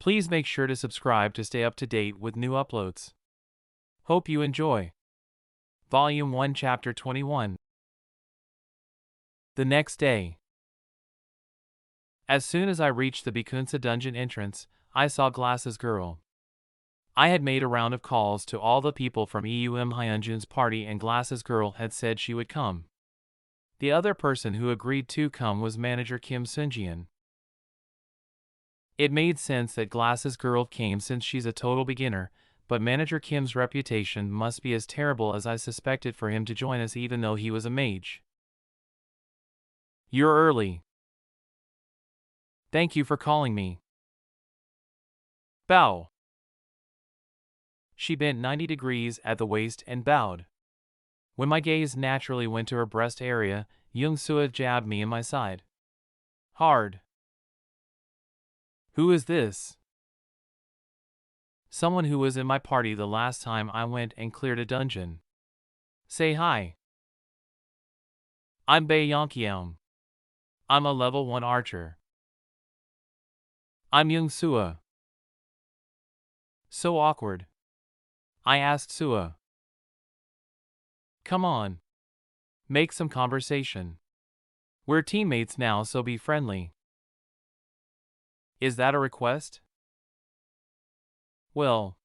Please make sure to subscribe to stay up to date with new uploads. Hope you enjoy. Volume 1, Chapter 21. The next day. As soon as I reached the Bikunsa dungeon entrance, I saw Glasses Girl. I had made a round of calls to all the people from EUM Hyunjun's party, and Glasses Girl had said she would come. The other person who agreed to come was manager Kim Sunjian. It made sense that Glasses Girl came since she's a total beginner, but manager Kim's reputation must be as terrible as I suspected for him to join us even though he was a mage. You're early. Thank you for calling me. Bow. She bent 90 degrees at the waist and bowed. When my gaze naturally went to her breast area, Young-soo jabbed me in my side. Hard. Who is this? Someone who was in my party the last time I went and cleared a dungeon. Say hi. I'm Bae Yonkyang. I'm a level 1 archer. I'm Young-soo. So awkward. I asked Sua. Come on. Make some conversation. We're teammates now, so be friendly. Is that a request? Well,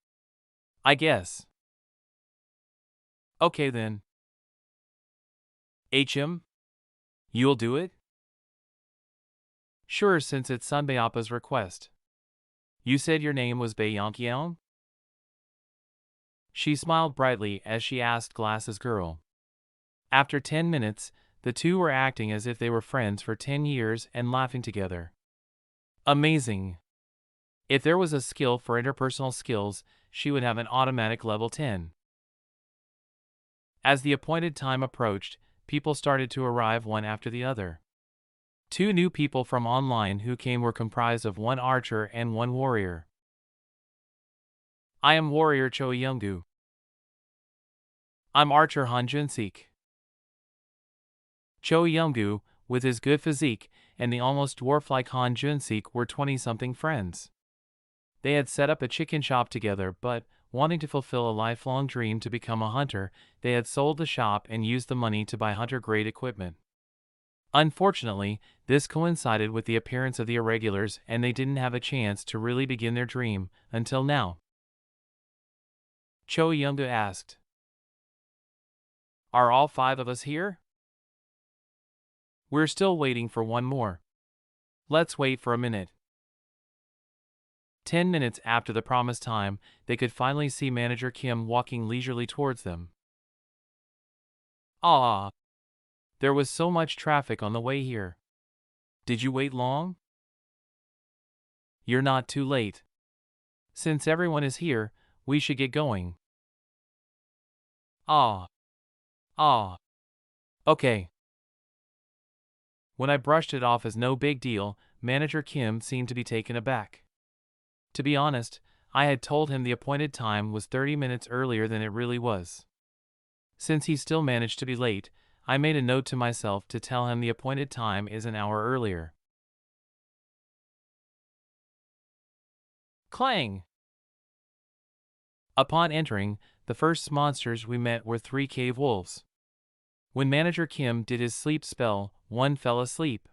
I guess. Okay then. HM? You'll do it? Sure, since it's Sunbaeoppa's request. You said your name was Bae Yonkyang? She smiled brightly as she asked Glasses Girl. After 10 minutes, the two were acting as if they were friends for 10 years and laughing together. Amazing. If there was a skill for interpersonal skills, she would have an automatic level 10. As the appointed time approached, people started to arrive one after the other. 2 new people from online who came were comprised of 1 archer and 1 warrior. I am warrior Cho Younggu. I'm archer Han Junsik. Cho Younggu, with his good physique, and the almost dwarf-like Han Junsik were 20-something friends. They had set up a chicken shop together, but, wanting to fulfill a lifelong dream to become a hunter, they had sold the shop and used the money to buy hunter-grade equipment. Unfortunately, this coincided with the appearance of the irregulars, and they didn't have a chance to really begin their dream, until now. Cho Younggu asked. Are all 5 of us here? We're still waiting for 1 more. Let's wait for a minute. 10 minutes after the promised time, they could finally see manager Kim walking leisurely towards them. Ah! There was so much traffic on the way here. Did you wait long? You're not too late. Since everyone is here, we should get going. Ah. Okay. When I brushed it off as no big deal, manager Kim seemed to be taken aback. To be honest, I had told him the appointed time was 30 minutes earlier than it really was. Since he still managed to be late, I made a note to myself to tell him the appointed time is an hour earlier. Clang! Upon entering, the first monsters we met were 3 cave wolves. When manager Kim did his sleep spell, 1 fell asleep.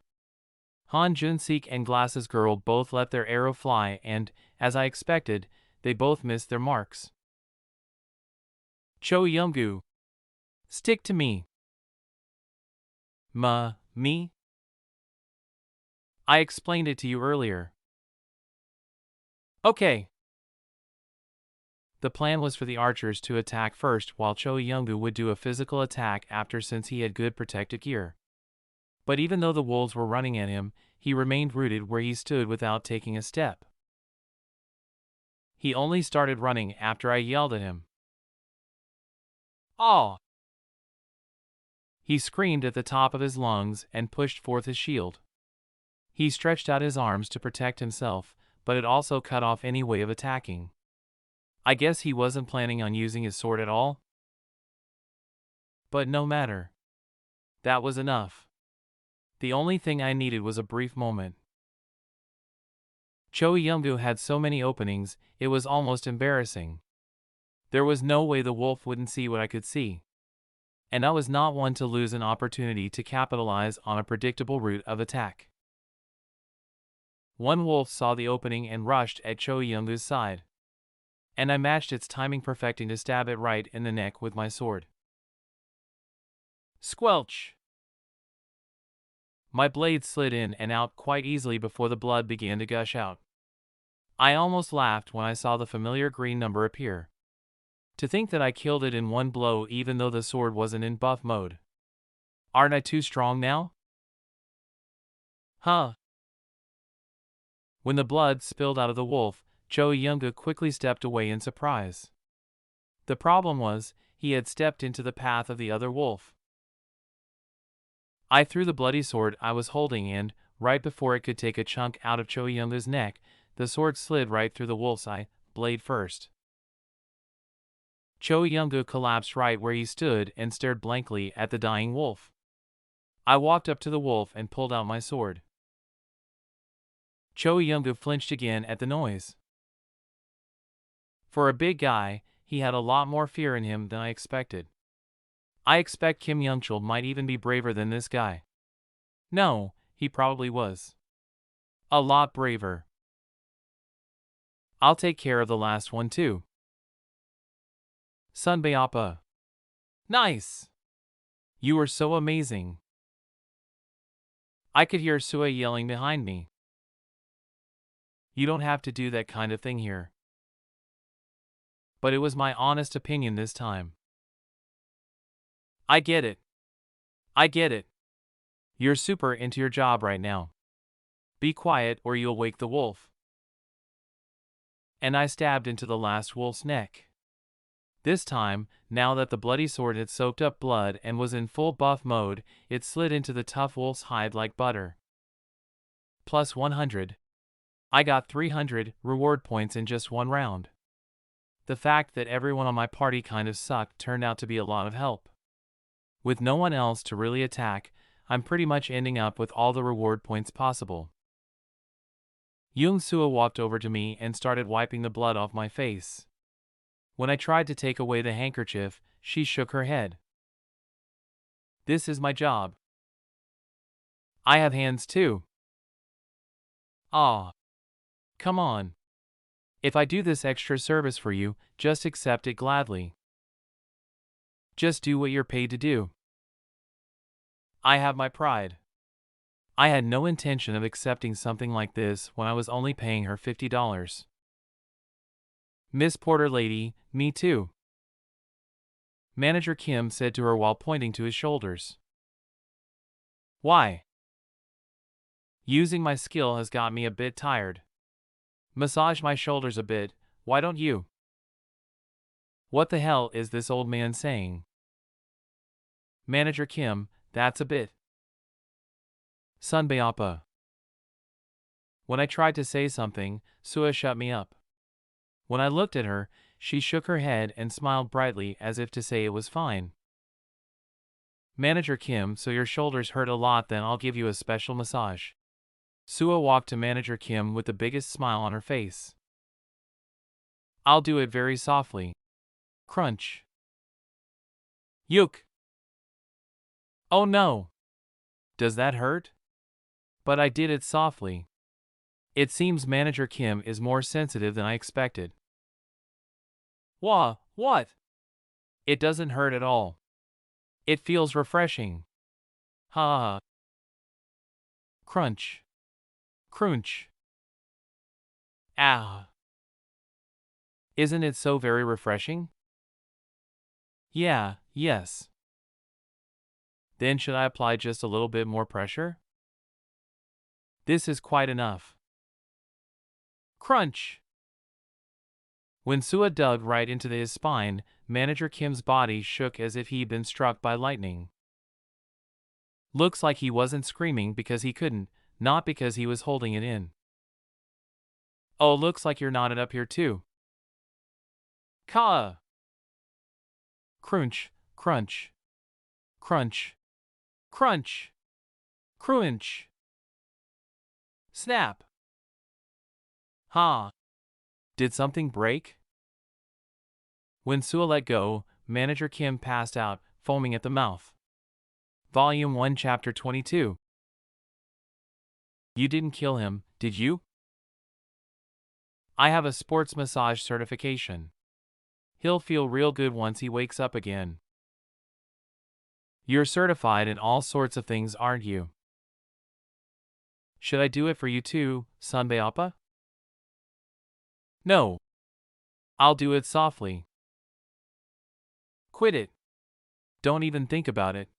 Han Junsik and Glasses Girl both let their arrow fly and, as I expected, they both missed their marks. Cho Younggu. Stick to me. Me? I explained it to you earlier. Okay. The plan was for the archers to attack first while Cho Younggu would do a physical attack after, since he had good protective gear. But even though the wolves were running at him, he remained rooted where he stood without taking a step. He only started running after I yelled at him. Ah! He screamed at the top of his lungs and pushed forth his shield. He stretched out his arms to protect himself, but it also cut off any way of attacking. I guess he wasn't planning on using his sword at all. But no matter. That was enough. The only thing I needed was a brief moment. Choyungu had so many openings, it was almost embarrassing. There was no way the wolf wouldn't see what I could see. And I was not one to lose an opportunity to capitalize on a predictable route of attack. One wolf saw the opening and rushed at Choyungu's side. And I matched its timing, perfecting to stab it right in the neck with my sword. Squelch! My blade slid in and out quite easily before the blood began to gush out. I almost laughed when I saw the familiar green number appear. To think that I killed it in one blow even though the sword wasn't in buff mode. Aren't I too strong now? Huh. When the blood spilled out of the wolf, Choyungu quickly stepped away in surprise. The problem was, he had stepped into the path of the other wolf. I threw the bloody sword I was holding and, right before it could take a chunk out of Choyungu's neck, the sword slid right through the wolf's eye, blade first. Choyungu collapsed right where he stood and stared blankly at the dying wolf. I walked up to the wolf and pulled out my sword. Choyungu flinched again at the noise. For a big guy, he had a lot more fear in him than I expected. I expect Kim Youngchul might even be braver than this guy. No, he probably was. A lot braver. I'll take care of the last one too. Sunbayapa. Nice! You were so amazing. I could hear Sua yelling behind me. You don't have to do that kind of thing here. But it was my honest opinion this time. I get it. I get it. You're super into your job right now. Be quiet or you'll wake the wolf. And I stabbed into the last wolf's neck. This time, now that the bloody sword had soaked up blood and was in full buff mode, it slid into the tough wolf's hide like butter. Plus 100. I got 300 reward points in just one round. The fact that everyone on my party kind of sucked turned out to be a lot of help. With no one else to really attack, I'm pretty much ending up with all the reward points possible. Yung Sua walked over to me and started wiping the blood off my face. When I tried to take away the handkerchief, she shook her head. This is my job. I have hands too. Ah. Come on. If I do this extra service for you, just accept it gladly. Just do what you're paid to do. I have my pride. I had no intention of accepting something like this when I was only paying her $50. Miss Porter lady, me too. Manager Kim said to her while pointing to his shoulders. Why? Using my skill has got me a bit tired. Massage my shoulders a bit, why don't you? What the hell is this old man saying? Manager Kim, that's a bit. Sunbayapa. When I tried to say something, Sua shut me up. When I looked at her, she shook her head and smiled brightly as if to say it was fine. Manager Kim, so your shoulders hurt a lot, then I'll give you a special massage. Sua walked to Manager Kim with the biggest smile on her face. I'll do it very softly. Crunch. Yook. Oh no. Does that hurt? But I did it softly. It seems Manager Kim is more sensitive than I expected. What? It doesn't hurt at all. It feels refreshing. Ha. Crunch. Crunch. Ah. Isn't it so very refreshing? Yes. Then should I apply just a little bit more pressure? This is quite enough. Crunch! When Sua dug right into his spine, Manager Kim's body shook as if he'd been struck by lightning. Looks like he wasn't screaming because he couldn't, not because he was holding it in. Oh, looks like you're knotted up here too. Ka! Crunch, crunch. Crunch. Crunch. Crunch. Snap. Ha! Did something break? When Sua let go, Manager Kim passed out, foaming at the mouth. Volume 1 Chapter 22. You didn't kill him, did you? I have a sports massage certification. He'll feel real good once he wakes up again. You're certified in all sorts of things, aren't you? Should I do it for you too, Sunbeappa? No. I'll do it softly. Quit it. Don't even think about it.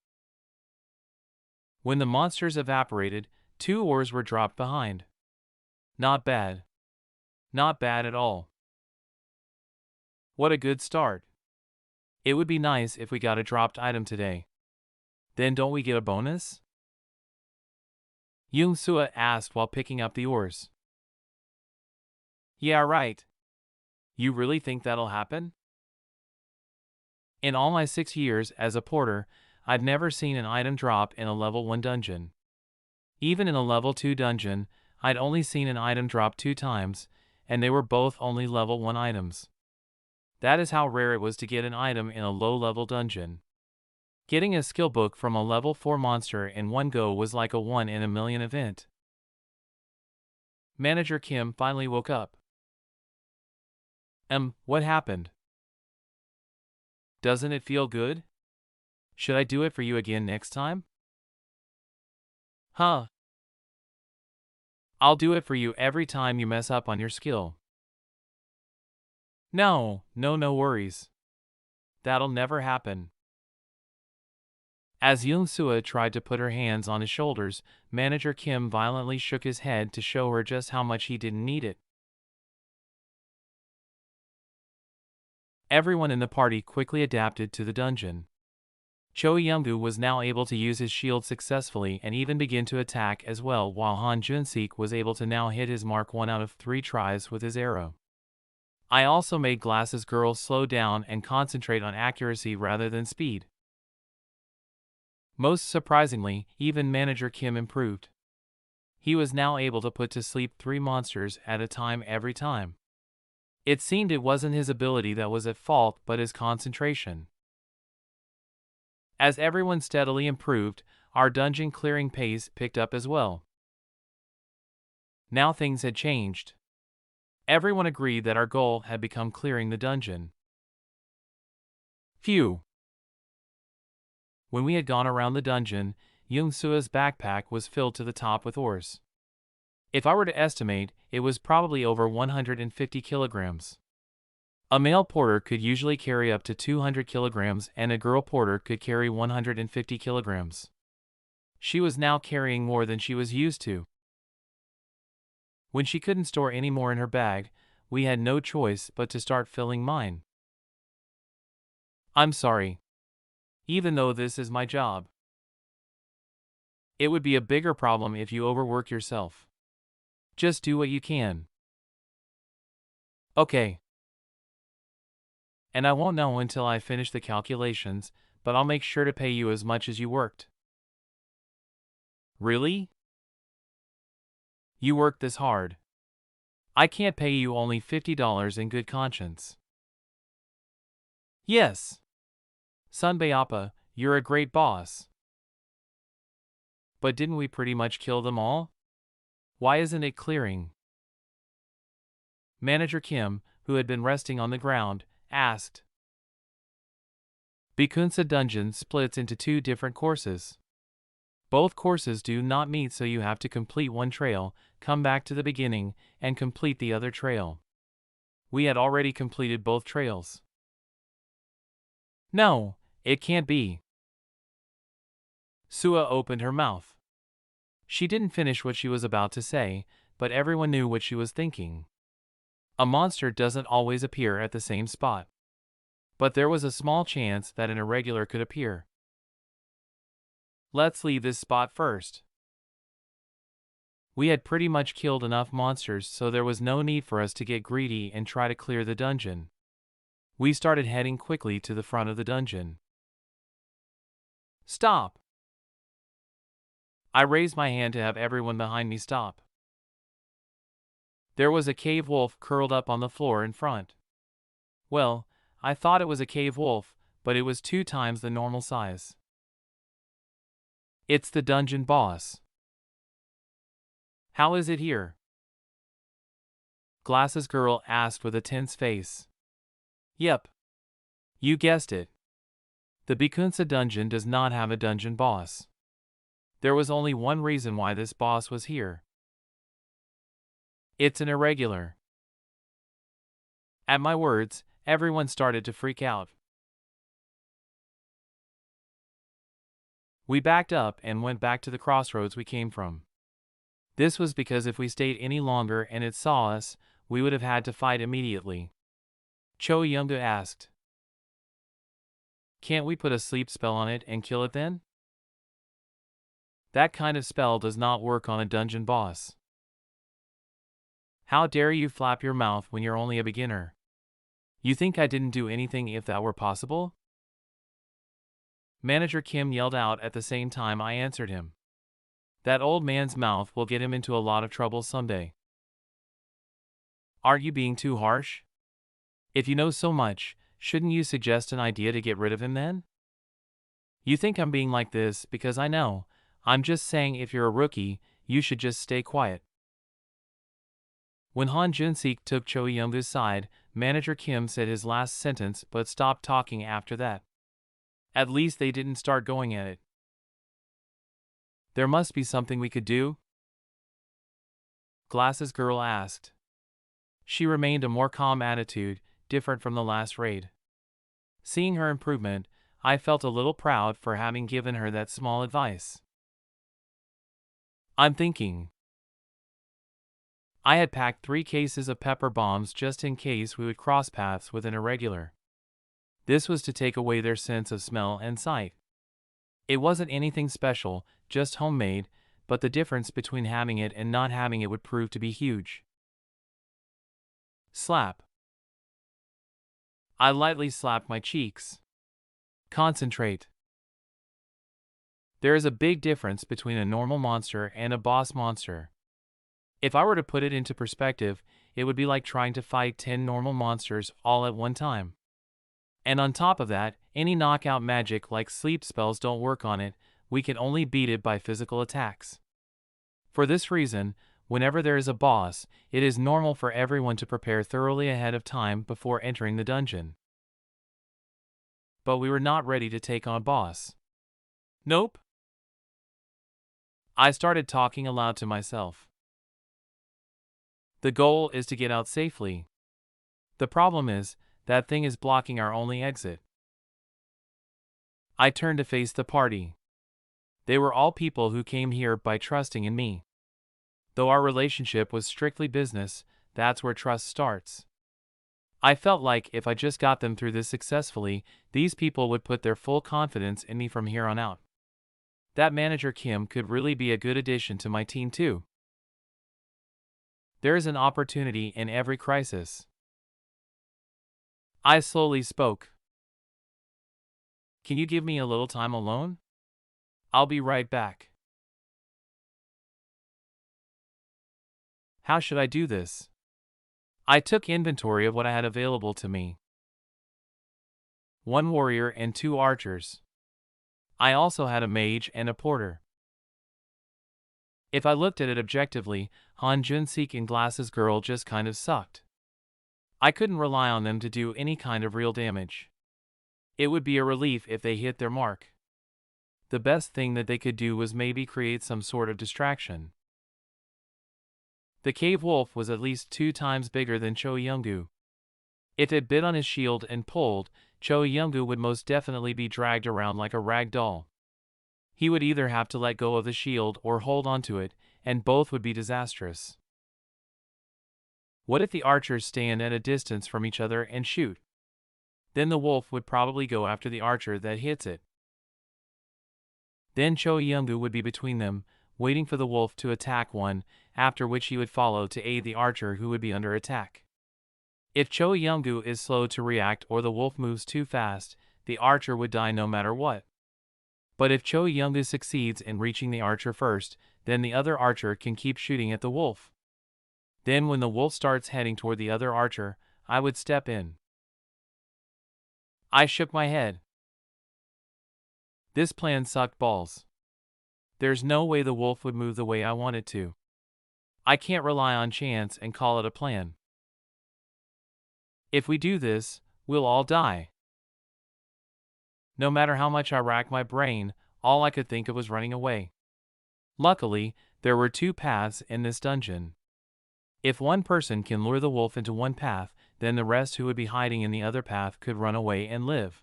When the monsters evaporated, 2 oars were dropped behind. Not bad. Not bad at all. What a good start. It would be nice if we got a dropped item today. Then don't we get a bonus? Yung Sua asked while picking up the oars. Yeah, right. You really think that'll happen? In all my 6 years as a porter, I'd never seen an item drop in a level 1 dungeon. Even in a level 2 dungeon, I'd only seen an item drop 2 times, and they were both only level 1 items. That is how rare it was to get an item in a low-level dungeon. Getting a skill book from a level 4 monster in one go was like a 1 in a million event. Manager Kim finally woke up. What happened? Doesn't it feel good? Should I do it for you again next time? Huh. I'll do it for you every time you mess up on your skill. No worries. That'll never happen. As Yung Sua tried to put her hands on his shoulders, Manager Kim violently shook his head to show her just how much he didn't need it. Everyone in the party quickly adapted to the dungeon. Choi Younggu was now able to use his shield successfully and even begin to attack as well, while Han Junseek was able to now hit his mark 1 out of 3 tries with his arrow. I also made Glasses Girl slow down and concentrate on accuracy rather than speed. Most surprisingly, even Manager Kim improved. He was now able to put to sleep 3 monsters at a time every time. It seemed it wasn't his ability that was at fault but his concentration. As everyone steadily improved, our dungeon clearing pace picked up as well. Now things had changed. Everyone agreed that our goal had become clearing the dungeon. Phew. When we had gone around the dungeon, Yung Sua's backpack was filled to the top with ores. If I were to estimate, it was probably over 150 kilograms. A male porter could usually carry up to 200 kilograms and a girl porter could carry 150 kilograms. She was now carrying more than she was used to. When she couldn't store any more in her bag, we had no choice but to start filling mine. I'm sorry. Even though this is my job. It would be a bigger problem if you overwork yourself. Just do what you can. Okay. And I won't know until I finish the calculations, but I'll make sure to pay you as much as you worked. Really? You worked this hard. I can't pay you only $50 in good conscience. Yes. Sunbeappa, you're a great boss. But didn't we pretty much kill them all? Why isn't it clearing? Manager Kim, who had been resting on the ground, asked. Bikunsa Dungeon splits into 2 different courses. Both courses do not meet, so you have to complete one trail, come back to the beginning, and complete the other trail. We had already completed both trails. No, it can't be. Sua opened her mouth. She didn't finish what she was about to say, but everyone knew what she was thinking. A monster doesn't always appear at the same spot. But there was a small chance that an irregular could appear. Let's leave this spot first. We had pretty much killed enough monsters, so there was no need for us to get greedy and try to clear the dungeon. We started heading quickly to the front of the dungeon. Stop! I raised my hand to have everyone behind me stop. There was a cave wolf curled up on the floor in front. Well, I thought it was a cave wolf, but it was 2 times the normal size. It's the dungeon boss. How is it here? Glasses Girl asked with a tense face. Yep. You guessed it. The Bikunsa dungeon does not have a dungeon boss. There was only one reason why this boss was here. It's an irregular. At my words, everyone started to freak out. We backed up and went back to the crossroads we came from. This was because if we stayed any longer and it saw us, we would have had to fight immediately. Cho Youngdu asked. Can't we put a sleep spell on it and kill it then? That kind of spell does not work on a dungeon boss. How dare you flap your mouth when you're only a beginner? You think I didn't do anything if that were possible? Manager Kim yelled out at the same time I answered him. That old man's mouth will get him into a lot of trouble someday. Aren't you being too harsh? If you know so much, shouldn't you suggest an idea to get rid of him then? You think I'm being like this because I know. I'm just saying if you're a rookie, you should just stay quiet. When Han Jun-sik took Cho Youngdu's side, Manager Kim said his last sentence but stopped talking after that. At least they didn't start going at it. There must be something we could do? Glasses Girl asked. She remained a more calm attitude, different from the last raid. Seeing her improvement, I felt a little proud for having given her that small advice. I'm thinking. I had packed 3 cases of pepper bombs just in case we would cross paths with an irregular. This was to take away their sense of smell and sight. It wasn't anything special, just homemade, but the difference between having it and not having it would prove to be huge. Slap. I lightly slapped my cheeks. Concentrate. There is a big difference between a normal monster and a boss monster. If I were to put it into perspective, it would be like trying to fight 10 normal monsters all at one time. And on top of that, any knockout magic like sleep spells don't work on it, we can only beat it by physical attacks. For this reason, whenever there is a boss, it is normal for everyone to prepare thoroughly ahead of time before entering the dungeon. But we were not ready to take on a boss. Nope. I started talking aloud to myself. The goal is to get out safely. The problem is, that thing is blocking our only exit. I turned to face the party. They were all people who came here by trusting in me. Though our relationship was strictly business, that's where trust starts. I felt like if I just got them through this successfully, these people would put their full confidence in me from here on out. That Manager Kim could really be a good addition to my team too. There is an opportunity in every crisis. I slowly spoke. Can you give me a little time alone? I'll be right back. How should I do this? I took inventory of what I had available to me. 1 warrior and 2 archers. I also had a mage and a porter. If I looked at it objectively, Han Jun-sik and Glasses Girl just kind of sucked. I couldn't rely on them to do any kind of real damage. It would be a relief if they hit their mark. The best thing that they could do was maybe create some sort of distraction. The cave wolf was at least 2 times bigger than Cho Youngdu. If it bit on his shield and pulled, Cho Youngdu would most definitely be dragged around like a rag doll. He would either have to let go of the shield or hold onto it, and both would be disastrous. What if the archers stand at a distance from each other and shoot? Then the wolf would probably go after the archer that hits it. Then Cho Youngdu would be between them, waiting for the wolf to attack one, after which he would follow to aid the archer who would be under attack. If Cho Youngdu is slow to react or the wolf moves too fast, the archer would die no matter what. But if Cho Youngdu succeeds in reaching the archer first, then the other archer can keep shooting at the wolf. Then when the wolf starts heading toward the other archer, I would step in. I shook my head. This plan sucked balls. There's no way the wolf would move the way I want it to. I can't rely on chance and call it a plan. If we do this, we'll all die. No matter how much I racked my brain, all I could think of was running away. Luckily, there were 2 paths in this dungeon. If one person can lure the wolf into one path, then the rest who would be hiding in the other path could run away and live.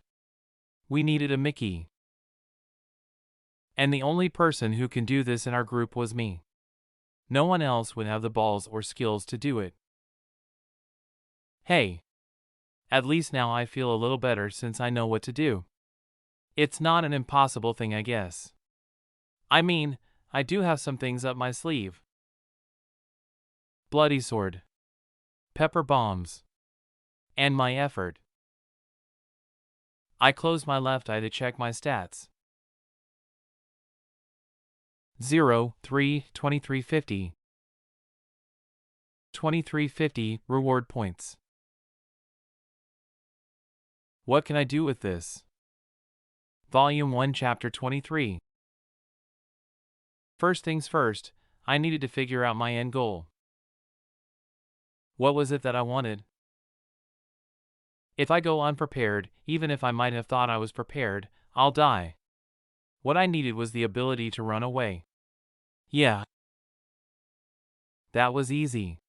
We needed a Mickey. And the only person who can do this in our group was me. No one else would have the balls or skills to do it. Hey. At least now I feel a little better since I know what to do. It's not an impossible thing, I guess. I mean, I do have some things up my sleeve. Bloody sword. Pepper bombs. And my effort. I closed my left eye to check my stats. 0, 3, 2350. 2350 reward points. What can I do with this? Volume 1, Chapter 23. First things first, I needed to figure out my end goal. What was it that I wanted? If I go unprepared, even if I might have thought I was prepared, I'll die. What I needed was the ability to run away. Yeah. That was easy.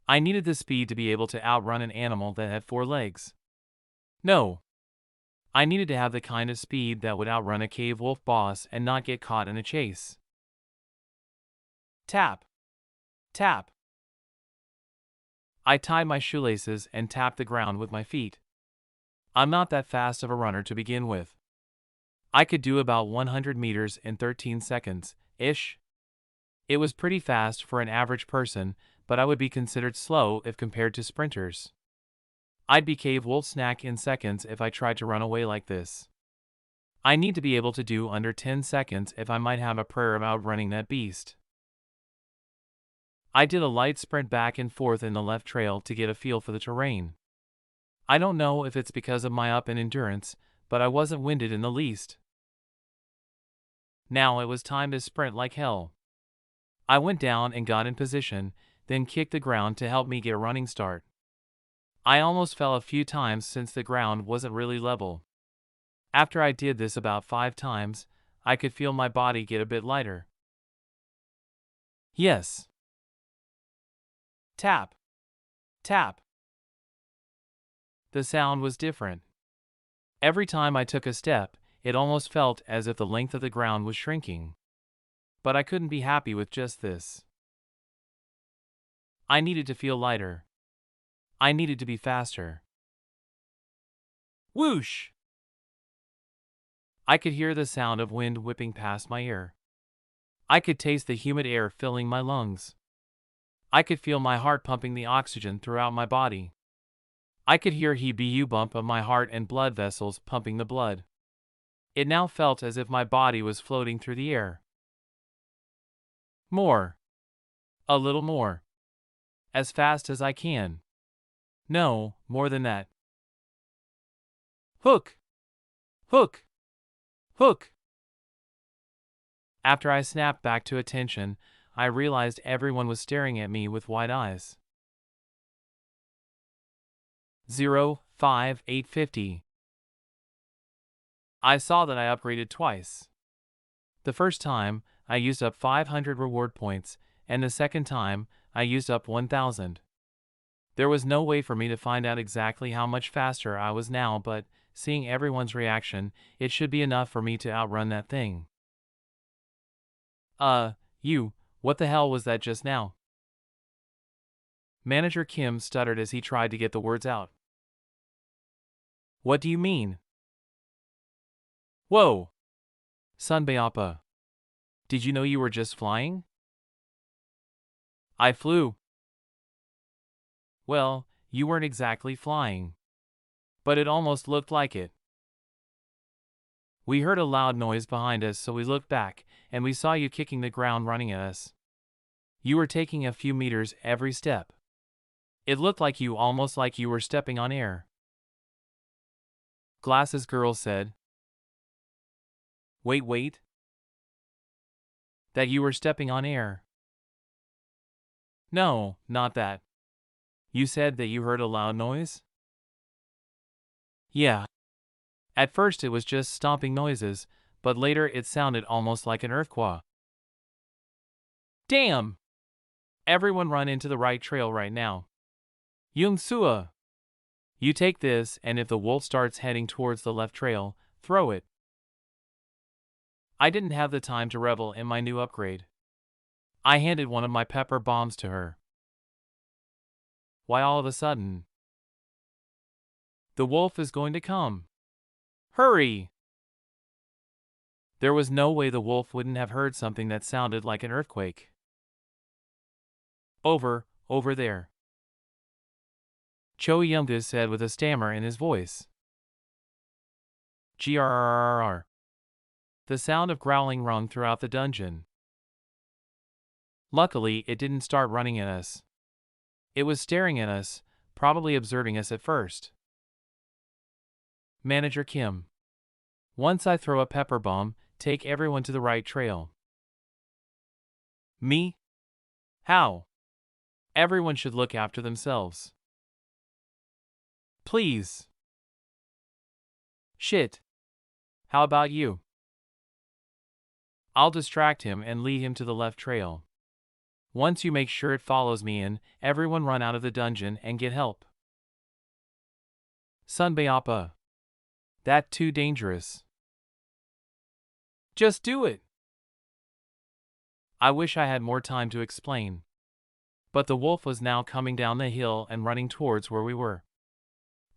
I needed the speed to be able to outrun an animal that had 4 legs. No. I needed to have the kind of speed that would outrun a cave wolf boss and not get caught in a chase. Tap. Tap. I tied my shoelaces and tapped the ground with my feet. I'm not that fast of a runner to begin with. I could do about 100 meters in 13 seconds-ish. It was pretty fast for an average person, but I would be considered slow if compared to sprinters. I'd be cave wolf snack in seconds if I tried to run away like this. I need to be able to do under 10 seconds if I might have a prayer of outrunning that beast. I did a light sprint back and forth in the left trail to get a feel for the terrain. I don't know if it's because of my up in endurance, but I wasn't winded in the least. Now it was time to sprint like hell. I went down and got in position, then kicked the ground to help me get a running start. I almost fell a few times since the ground wasn't really level. After I did this about 5 times, I could feel my body get a bit lighter. Yes. Tap. Tap. The sound was different. Every time I took a step, it almost felt as if the length of the ground was shrinking. But I couldn't be happy with just this. I needed to feel lighter. I needed to be faster. Whoosh! I could hear the sound of wind whipping past my ear. I could taste the humid air filling my lungs. I could feel my heart pumping the oxygen throughout my body. I could hear the bump of my heart and blood vessels pumping the blood. It now felt as if my body was floating through the air. More. A little more. As fast as I can. No, more than that. Hook! Hook! Hook! After I snapped back to attention, I realized everyone was staring at me with wide eyes. 0, 5, 850. I saw that I upgraded twice. The first time, I used up 500 reward points, and the second time, I used up 1,000. There was no way for me to find out exactly how much faster I was now, but seeing everyone's reaction, it should be enough for me to outrun that thing. What the hell was that just now? Manager Kim stuttered as he tried to get the words out. What do you mean? Whoa! Sunbayapa. Did you know you were just flying? I flew. Well, you weren't exactly flying. But it almost looked like it. We heard a loud noise behind us, so we looked back, and we saw you kicking the ground running at us. You were taking a few meters every step. It looked like you almost like you were stepping on air. Glasses Girl said. Wait. That you were stepping on air. No, not that. You said that you heard a loud noise? Yeah. At first it was just stomping noises, but later it sounded almost like an earthquake. Damn! Everyone run into the right trail right now. Yung Sua! You take this, and if the wolf starts heading towards the left trail, throw it. I didn't have the time to revel in my new upgrade. I handed one of my pepper bombs to her. Why all of a sudden? The wolf is going to come. Hurry! There was no way the wolf wouldn't have heard something that sounded like an earthquake. Over there. Cho Yumda said with a stammer in his voice. Grrrr. The sound of growling rung throughout the dungeon. Luckily, it didn't start running at us. It was staring at us, probably observing us at first. Manager Kim. Once I throw a pepper bomb, take everyone to the right trail. Me? How? Everyone should look after themselves. Please. Shit. How about you? I'll distract him and lead him to the left trail. Once you make sure it follows me in, everyone run out of the dungeon and get help. Sunbayapa. That too dangerous. Just do it. I wish I had more time to explain. But the wolf was now coming down the hill and running towards where we were.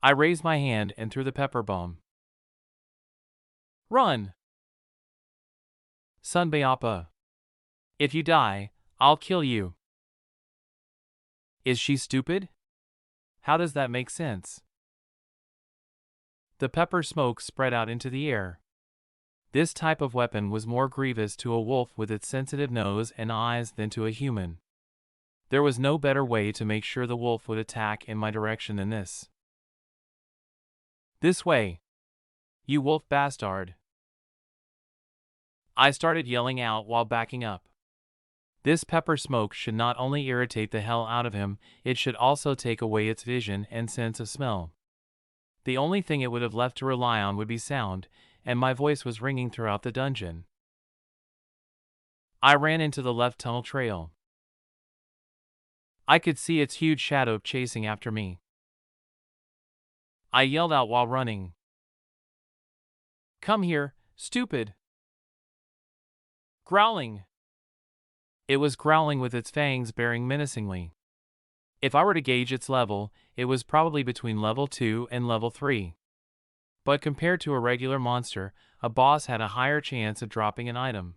I raised my hand and threw the pepper bomb. Run! Sunbayapa. If you die, I'll kill you. Is she stupid? How does that make sense? The pepper smoke spread out into the air. This type of weapon was more grievous to a wolf with its sensitive nose and eyes than to a human. There was no better way to make sure the wolf would attack in my direction than this. This way! You wolf bastard! I started yelling out while backing up. This pepper smoke should not only irritate the hell out of him, it should also take away its vision and sense of smell. The only thing it would have left to rely on would be sound, and my voice was ringing throughout the dungeon. I ran into the left tunnel trail. I could see its huge shadow chasing after me. I yelled out while running. Come here, stupid! Growling! It was growling with its fangs baring menacingly. If I were to gauge its level, it was probably between level 2 and level 3. But compared to a regular monster, a boss had a higher chance of dropping an item.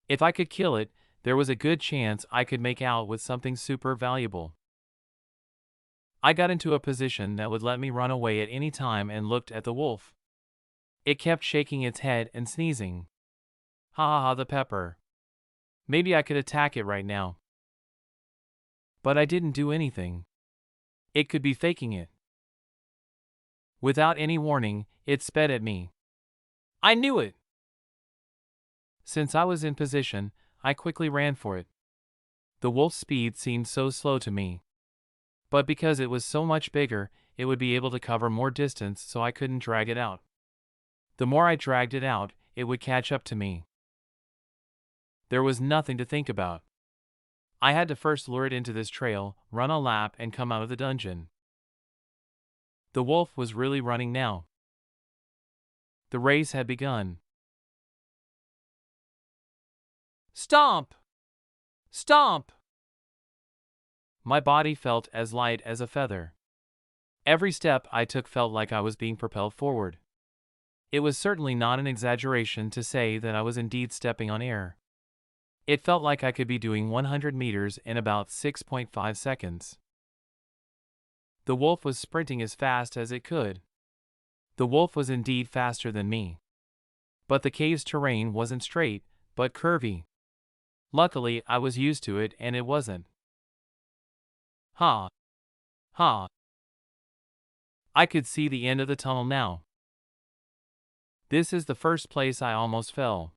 If I could kill it, there was a good chance I could make out with something super valuable. I got into a position that would let me run away at any time and looked at the wolf. It kept shaking its head and sneezing. Ha ha ha, the pepper. Maybe I could attack it right now. But I didn't do anything. It could be faking it. Without any warning, it sped at me. I knew it! Since I was in position, I quickly ran for it. The wolf's speed seemed so slow to me. But because it was so much bigger, it would be able to cover more distance, so I couldn't drag it out. The more I dragged it out, it would catch up to me. There was nothing to think about. I had to first lure it into this trail, run a lap, and come out of the dungeon. The wolf was really running now. The race had begun. Stomp! Stomp! My body felt as light as a feather. Every step I took felt like I was being propelled forward. It was certainly not an exaggeration to say that I was indeed stepping on air. It felt like I could be doing 100 meters in about 6.5 seconds. The wolf was sprinting as fast as it could. The wolf was indeed faster than me. But the cave's terrain wasn't straight, but curvy. Luckily, I was used to it and it wasn't. Ha! Ha! I could see the end of the tunnel now. This is the first place I almost fell.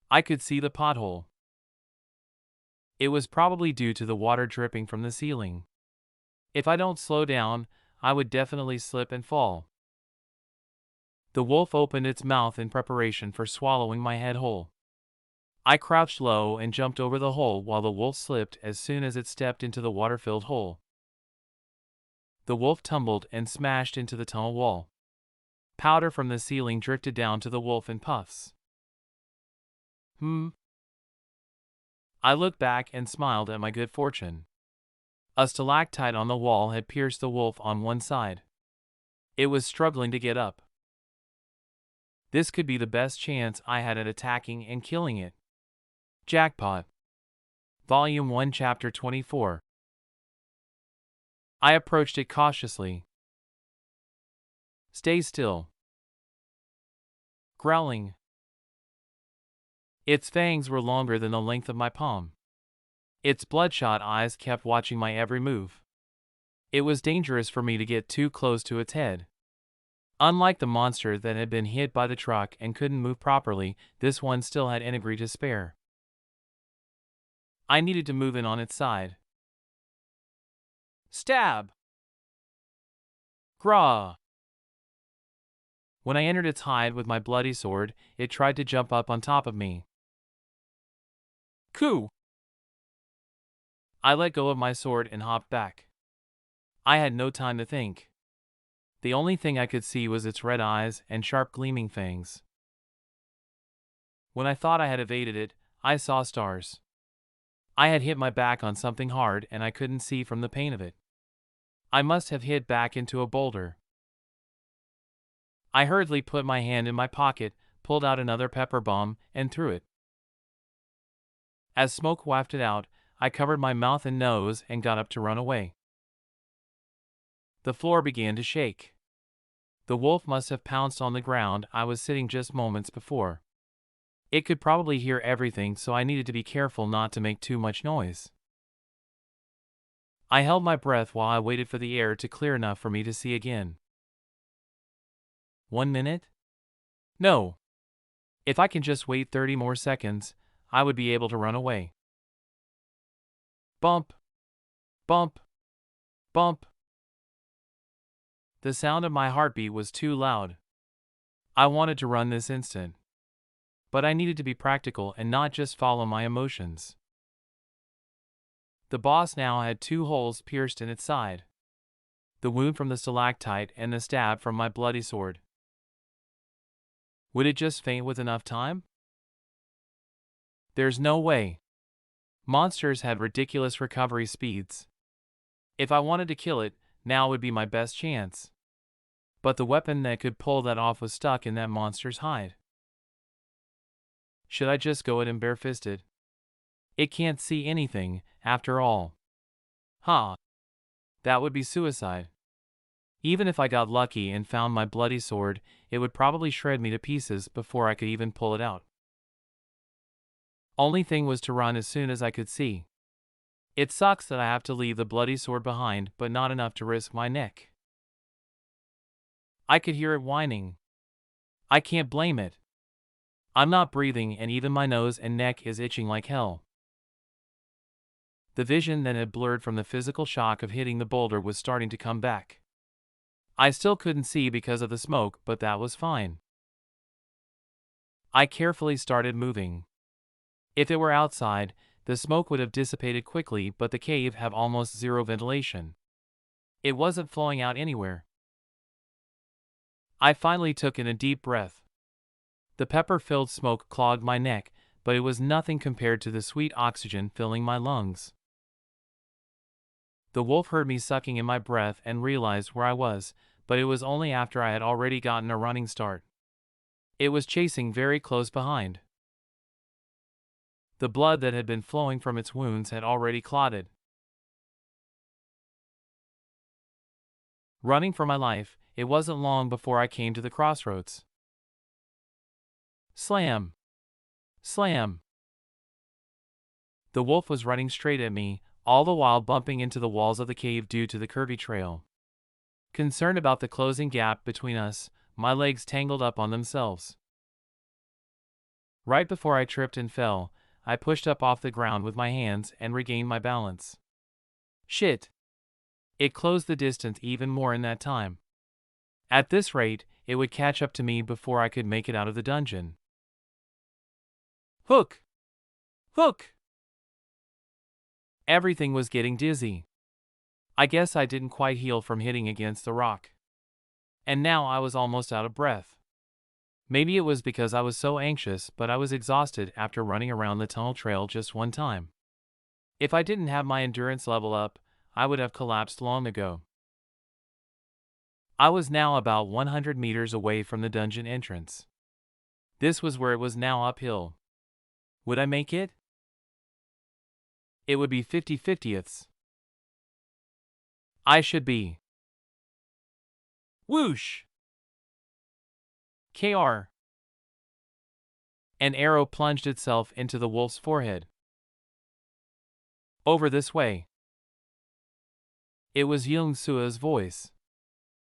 I could see the pothole. It was probably due to the water dripping from the ceiling. If I don't slow down, I would definitely slip and fall. The wolf opened its mouth in preparation for swallowing my head whole. I crouched low and jumped over the hole while the wolf slipped as soon as it stepped into the water-filled hole. The wolf tumbled and smashed into the tunnel wall. Powder from the ceiling drifted down to the wolf in puffs. I looked back and smiled at my good fortune. A stalactite on the wall had pierced the wolf on one side. It was struggling to get up. This could be the best chance I had at attacking and killing it. Jackpot. Volume 1, Chapter 24. I approached it cautiously. Stay still. Growling. Its fangs were longer than the length of my palm. Its bloodshot eyes kept watching my every move. It was dangerous for me to get too close to its head. Unlike the monster that had been hit by the truck and couldn't move properly, this one still had energy to spare. I needed to move in on its side. Stab! Graw! When I entered its hide with my bloody sword, it tried to jump up on top of me. Coo! I let go of my sword and hopped back. I had no time to think. The only thing I could see was its red eyes and sharp gleaming fangs. When I thought I had evaded it, I saw stars. I had hit my back on something hard and I couldn't see from the pain of it. I must have hit back into a boulder. I hurriedly put my hand in my pocket, pulled out another pepper bomb, and threw it. As smoke wafted out, I covered my mouth and nose and got up to run away. The floor began to shake. The wolf must have pounced on the ground I was sitting just moments before. It could probably hear everything, so I needed to be careful not to make too much noise. I held my breath while I waited for the air to clear enough for me to see again. 1 minute? No. If I can just wait 30 more seconds, I would be able to run away. Bump! Bump! Bump! The sound of my heartbeat was too loud. I wanted to run this instant. But I needed to be practical and not just follow my emotions. The boss now had 2 holes pierced in its side. The wound from the stalactite and the stab from my bloody sword. Would it just faint with enough time? There's no way. Monsters had ridiculous recovery speeds. If I wanted to kill it, now would be my best chance. But the weapon that could pull that off was stuck in that monster's hide. Should I just go at him barefisted? It can't see anything, after all. That would be suicide. Even if I got lucky and found my bloody sword, it would probably shred me to pieces before I could even pull it out. Only thing was to run as soon as I could see. It sucks that I have to leave the bloody sword behind, but not enough to risk my neck. I could hear it whining. I can't blame it. I'm not breathing and even my nose and neck is itching like hell. The vision that had blurred from the physical shock of hitting the boulder was starting to come back. I still couldn't see because of the smoke, but that was fine. I carefully started moving. If it were outside, the smoke would have dissipated quickly, but the cave had almost zero ventilation. It wasn't flowing out anywhere. I finally took in a deep breath. The pepper-filled smoke clogged my neck, but it was nothing compared to the sweet oxygen filling my lungs. The wolf heard me sucking in my breath and realized where I was, but it was only after I had already gotten a running start. It was chasing very close behind. The blood that had been flowing from its wounds had already clotted. Running for my life, it wasn't long before I came to the crossroads. Slam! Slam! The wolf was running straight at me, all the while bumping into the walls of the cave due to the curvy trail. Concerned about the closing gap between us, my legs tangled up on themselves. Right before I tripped and fell, I pushed up off the ground with my hands and regained my balance. Shit! It closed the distance even more in that time. At this rate, it would catch up to me before I could make it out of the dungeon. Hook! Hook! Everything was getting dizzy. I guess I didn't quite heal from hitting against the rock. And now I was almost out of breath. Maybe it was because I was so anxious, but I was exhausted after running around the tunnel trail just one time. If I didn't have my endurance level up, I would have collapsed long ago. I was now about 100 meters away from the dungeon entrance. This was where it was now uphill. Would I make it? It would be 50/50ths. I should be. Whoosh! KR. An arrow plunged itself into the wolf's forehead. Over this way. It was Yung Sua's voice.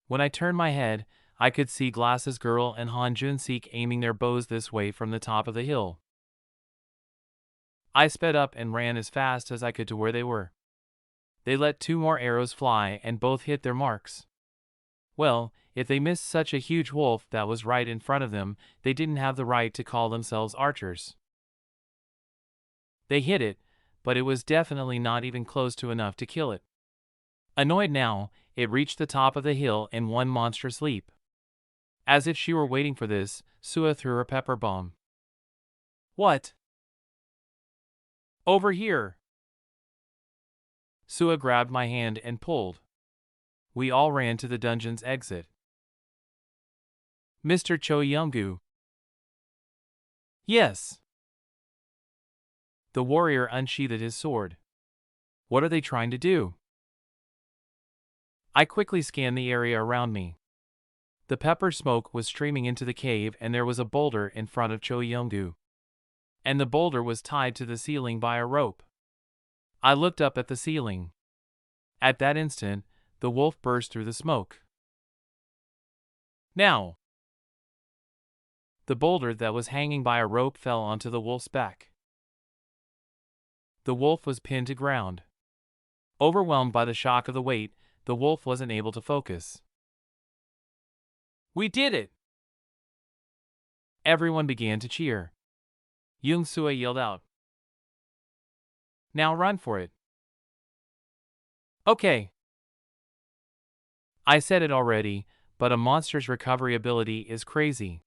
When I turned my head, I could see Glasses Girl and Han Jun-sik aiming their bows this way from the top of the hill. I sped up and ran as fast as I could to where they were. They let 2 more arrows fly and both hit their marks. Well, if they missed such a huge wolf that was right in front of them, they didn't have the right to call themselves archers. They hit it, but it was definitely not even close to enough to kill it. Annoyed now, it reached the top of the hill in one monstrous leap. As if she were waiting for this, Sua threw her pepper bomb. What? Over here! Sua grabbed my hand and pulled. We all ran to the dungeon's exit. Mr. Cho Younggu. Yes. The warrior unsheathed his sword. What are they trying to do? I quickly scanned the area around me. The pepper smoke was streaming into the cave and there was a boulder in front of Cho Younggu. And the boulder was tied to the ceiling by a rope. I looked up at the ceiling. At that instant, the wolf burst through the smoke. Now! The boulder that was hanging by a rope fell onto the wolf's back. The wolf was pinned to ground. Overwhelmed by the shock of the weight, the wolf wasn't able to focus. We did it! Everyone began to cheer. Yung Sua yelled out. Now run for it. Okay. I said it already, but a monster's recovery ability is crazy.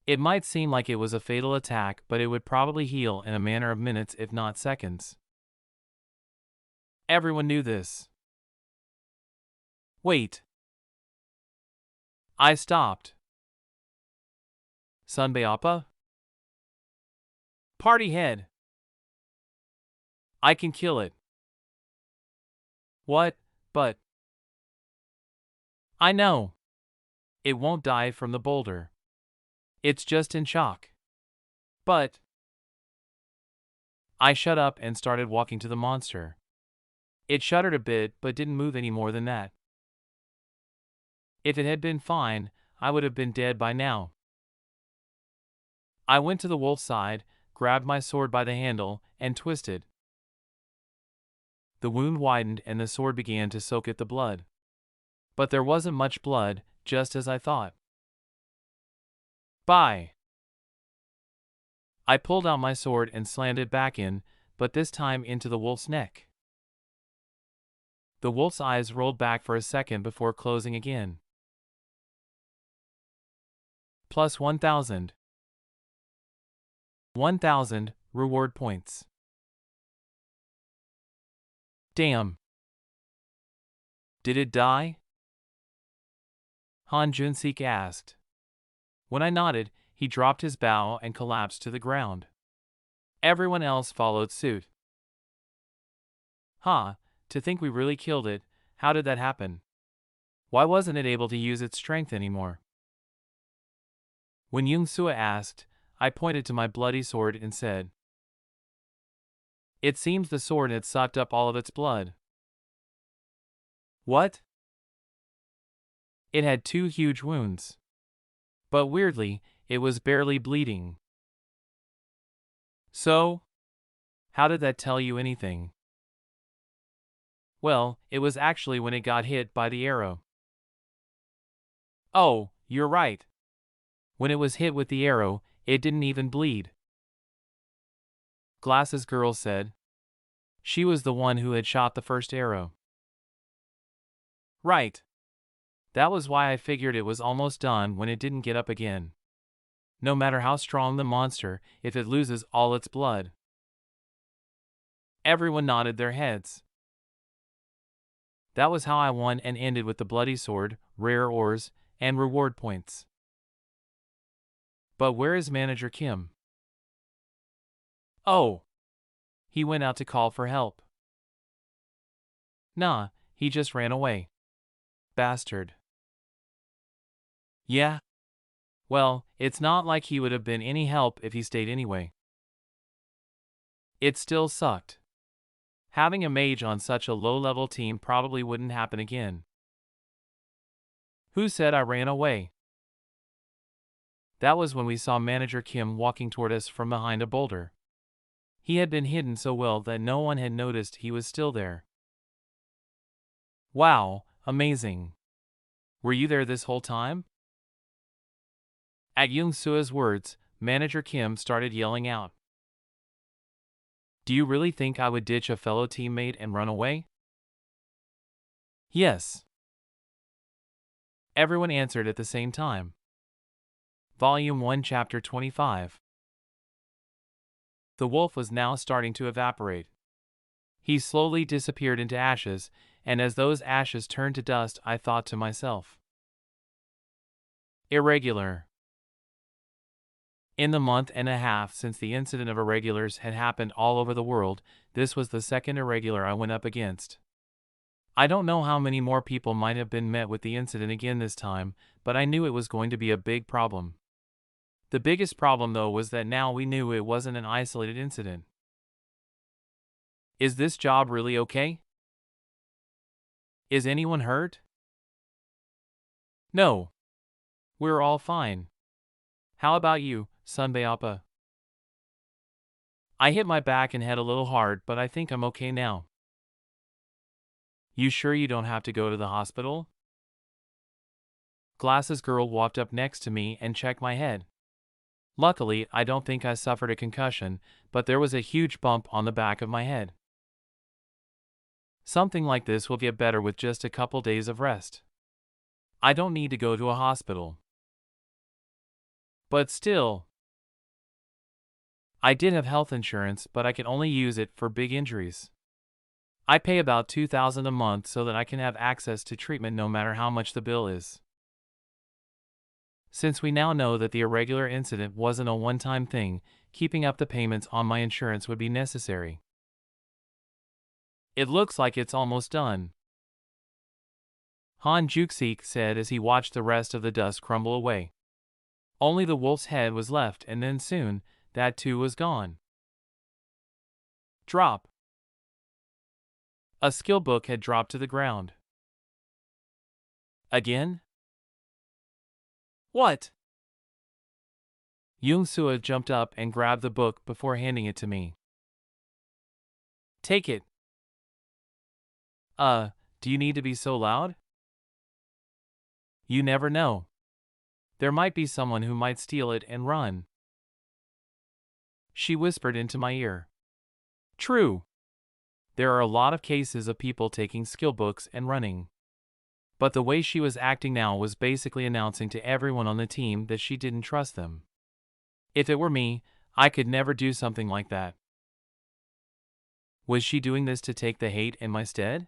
It might seem like it was a fatal attack, but it would probably heal in a matter of minutes if not seconds. Everyone knew this. Wait. I stopped. Sunbeappa? Party head. I can kill it. What? But I know. It won't die from the boulder. It's just in shock. But I shut up and started walking to the monster. It shuddered a bit but didn't move any more than that. If it had been fine, I would have been dead by now. I went to the wolf's side, grabbed my sword by the handle, and twisted. The wound widened and the sword began to soak at the blood. But there wasn't much blood, just as I thought. Bye! I pulled out my sword and slammed it back in, but this time into the wolf's neck. The wolf's eyes rolled back for a second before closing again. Plus 1,000. 1,000 reward points. Damn. Did it die? Han Jun-sik asked. When I nodded, he dropped his bow and collapsed to the ground. Everyone else followed suit. To think we really killed it. How did that happen? Why wasn't it able to use its strength anymore? When Yung Sua asked, I pointed to my bloody sword and said, It seems the sword had sucked up all of its blood. What? It had 2 huge wounds. But weirdly, it was barely bleeding. So, how did that tell you anything? Well, it was actually when it got hit by the arrow. Oh, you're right. When it was hit with the arrow, it didn't even bleed. Glasses Girl said. She was the one who had shot the first arrow. Right. That was why I figured it was almost done when it didn't get up again. No matter how strong the monster, if it loses all its blood. Everyone nodded their heads. That was how I won and ended with the bloody sword, rare ores, and reward points. But where is Manager Kim? Oh. He went out to call for help. Nah, he just ran away. Bastard. Yeah? Well, it's not like he would have been any help if he stayed anyway. It still sucked. Having a mage on such a low-level team probably wouldn't happen again. Who said I ran away? That was when we saw Manager Kim walking toward us from behind a boulder. He had been hidden so well that no one had noticed he was still there. Wow, amazing. Were you there this whole time? At Young Sua's words, Manager Kim started yelling out. Do you really think I would ditch a fellow teammate and run away? Yes. Everyone answered at the same time. Volume 1 Chapter 25. The wolf was now starting to evaporate. He slowly disappeared into ashes, and as those ashes turned to dust, I thought to myself. Irregular. In the month and a half since the incident of irregulars had happened all over the world, this was the second irregular I went up against. I don't know how many more people might have been met with the incident again this time, but I knew it was going to be a big problem. The biggest problem, though, was that now we knew it wasn't an isolated incident. Is this job really okay? Is anyone hurt? No. We're all fine. How about you, Sunbayapa? I hit my back and head a little hard, but I think I'm okay now. You sure you don't have to go to the hospital? Glasses Girl walked up next to me and checked my head. Luckily, I don't think I suffered a concussion, but there was a huge bump on the back of my head. Something like this will get better with just a couple days of rest. I don't need to go to a hospital. But still, I did have health insurance, but I can only use it for big injuries. I pay about $2,000 a month so that I can have access to treatment no matter how much the bill is. Since we now know that the irregular incident wasn't a one-time thing, keeping up the payments on my insurance would be necessary. It looks like it's almost done, Han Juxik said as he watched the rest of the dust crumble away. Only the wolf's head was left, and then soon, that too was gone. Drop. A skill book had dropped to the ground. Again? What? Young Sua jumped up and grabbed the book before handing it to me. Take it. Do you need to be so loud? You never know. There might be someone who might steal it and run. She whispered into my ear. True. There are a lot of cases of people taking skill books and running. But the way she was acting now was basically announcing to everyone on the team that she didn't trust them. If it were me, I could never do something like that. Was she doing this to take the hate in my stead?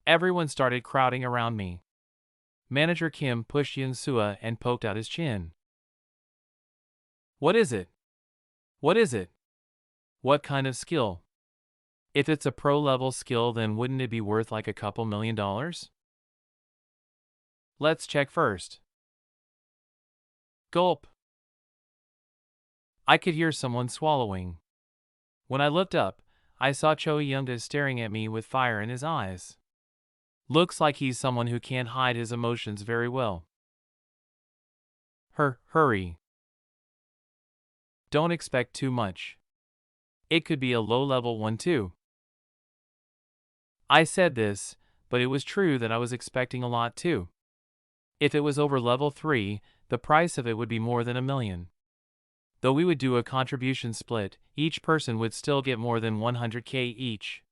Everyone started crowding around me. Manager Kim pushed Young Sua and poked out his chin. What is it? What is it? What kind of skill? If it's a pro-level skill, then wouldn't it be worth like a couple $1,000,000? Let's check first. Gulp. I could hear someone swallowing. When I looked up, I saw Cho Youngda staring at me with fire in his eyes. Looks like he's someone who can't hide his emotions very well. Hurry. Don't expect too much. It could be a low-level one too. I said this, but it was true that I was expecting a lot too. If it was over level 3, the price of it would be more than $1 million. Though we would do a contribution split, each person would still get more than 100k each.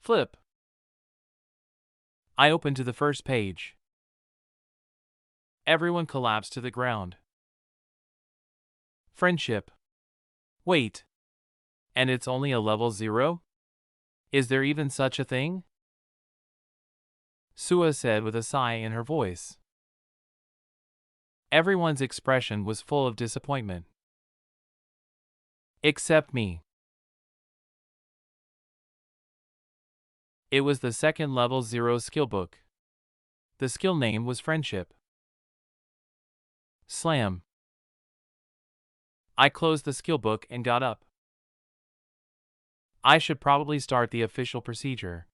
Flip. I opened to the first page. Everyone collapsed to the ground. Friendship. Wait. And it's only a level 0? Is there even such a thing? Sua said with a sigh in her voice. Everyone's expression was full of disappointment. Except me. It was the second level 0 skill book. The skill name was Friendship. Slam. I closed the skill book and got up. I should probably start the official procedure.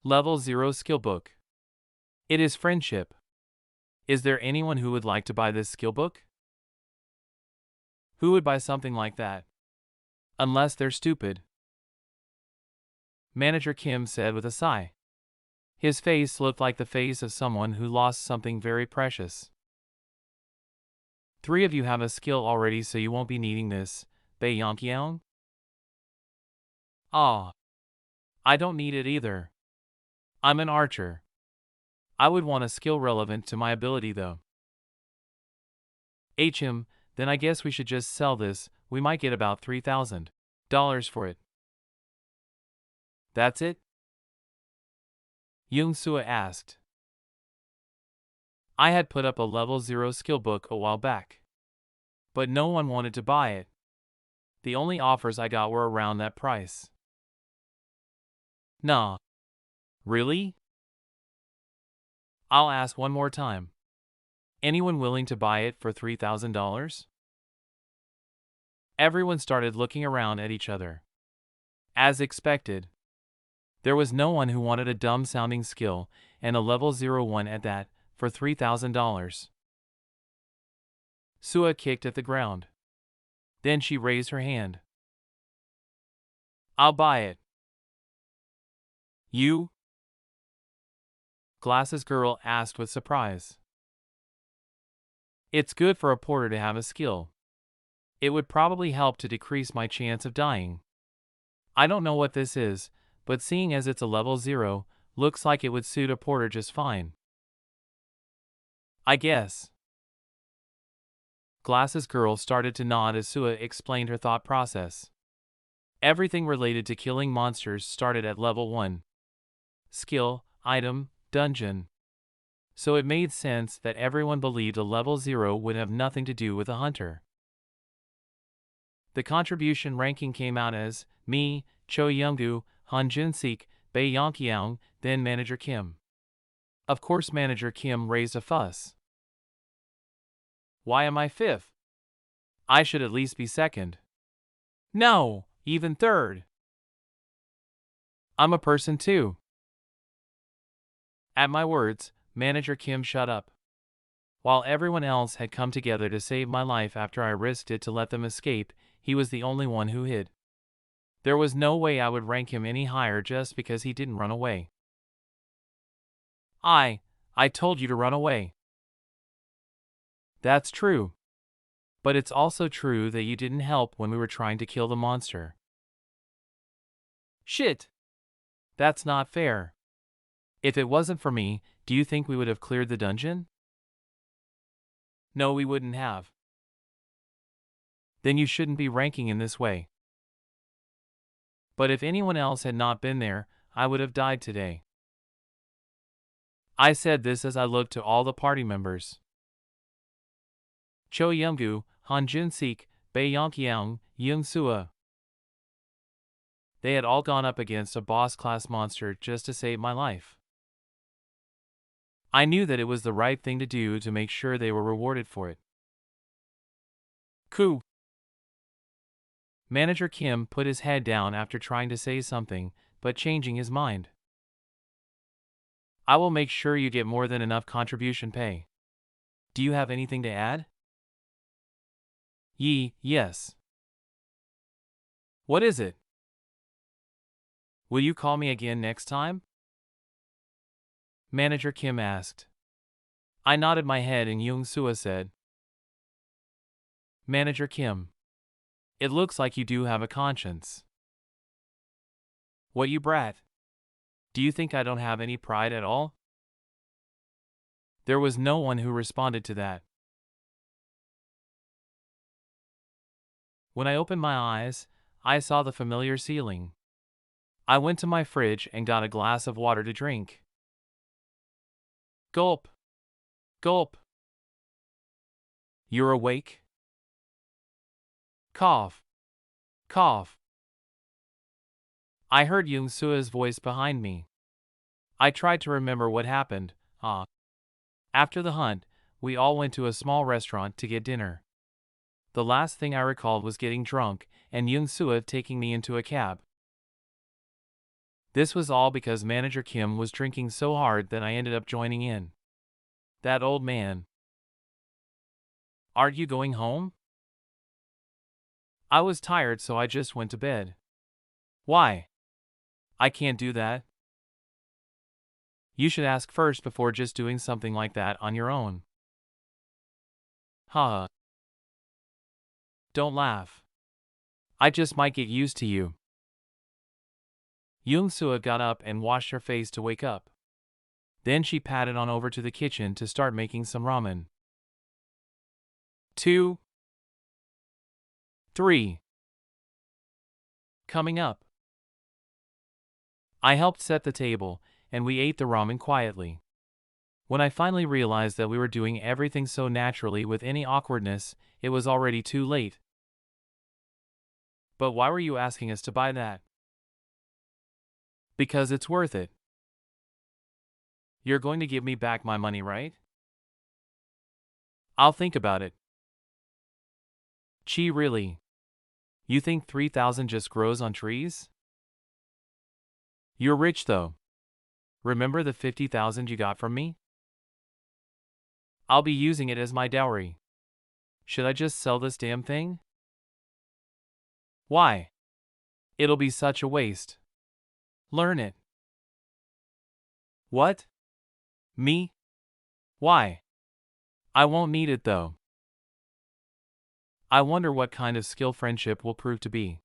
Level 0 skill book. It is Friendship. Is there anyone who would like to buy this skill book? Who would buy something like that? Unless they're stupid. Manager Kim said with a sigh. His face looked like the face of someone who lost something very precious. 3 of you have a skill already, so you won't be needing this, Bei Yongkyang. Ah. I don't need it either. I'm an archer. I would want a skill relevant to my ability though. HM, then I guess we should just sell this, we might get about $3,000 for it. That's it? Young Sua asked. I had put up a level 0 skill book a while back. But no one wanted to buy it. The only offers I got were around that price. Nah. Really? I'll ask one more time. Anyone willing to buy it for $3,000? Everyone started looking around at each other. As expected, there was no one who wanted a dumb-sounding skill, and a level 01 at that, for $3,000. Sua kicked at the ground. Then she raised her hand. I'll buy it. You? Glasses Girl asked with surprise. It's good for a porter to have a skill. It would probably help to decrease my chance of dying. I don't know what this is, but seeing as it's a level 0, looks like it would suit a porter just fine. I guess. Glasses Girl started to nod as Sua explained her thought process. Everything related to killing monsters started at level 1. Skill, item, dungeon. So it made sense that everyone believed a level 0 would have nothing to do with a hunter. The contribution ranking came out as me, Cho Youngdu, Han Jun-sik, Bei Yongkyang, then Manager Kim. Of course Manager Kim raised a fuss. Why am I 5th? I should at least be 2nd. No, even 3rd. I'm a person too. At my words, Manager Kim shut up. While everyone else had come together to save my life after I risked it to let them escape, he was the only one who hid. There was no way I would rank him any higher just because he didn't run away. I told you to run away. That's true. But it's also true that you didn't help when we were trying to kill the monster. Shit! That's not fair. If it wasn't for me, do you think we would have cleared the dungeon? No, we wouldn't have. Then you shouldn't be ranking in this way. But if anyone else had not been there, I would have died today. I said this as I looked to all the party members. Cho Younggu, Han Jun-sik, Bei Yongkyang, Young Sua. They had all gone up against a boss-class monster just to save my life. I knew that it was the right thing to do to make sure they were rewarded for it. Coup. Manager Kim put his head down after trying to say something, but changing his mind. I will make sure you get more than enough contribution pay. Do you have anything to add? Yes. What is it? Will you call me again next time? Manager Kim asked. I nodded my head and Young-soo said, Manager Kim, it looks like you do have a conscience. What you brat? Do you think I don't have any pride at all? There was no one who responded to that. When I opened my eyes, I saw the familiar ceiling. I went to my fridge and got a glass of water to drink. Gulp. Gulp. You're awake? Cough. Cough. I heard Young-soo's voice behind me. I tried to remember what happened. After the hunt, we all went to a small restaurant to get dinner. The last thing I recalled was getting drunk and Young-soo taking me into a cab. This was all because Manager Kim was drinking so hard that I ended up joining in. That old man. Aren't you going home? I was tired, so I just went to bed. Why? I can't do that. You should ask first before just doing something like that on your own. Haha. Don't laugh. I just might get used to you. Young-soo got up and washed her face to wake up. Then she padded on over to the kitchen to start making some ramen. 2, 3. Coming up. I helped set the table, and we ate the ramen quietly. When I finally realized that we were doing everything so naturally with any awkwardness, it was already too late. But why were you asking us to buy that? Because it's worth it. You're going to give me back my money, right? I'll think about it. Gee, really? You think 3,000 just grows on trees? You're rich though. Remember the 50,000 you got from me? I'll be using it as my dowry. Should I just sell this damn thing? Why? It'll be such a waste. Learn it. What? Me? Why? I won't need it though. I wonder what kind of skill friendship will prove to be.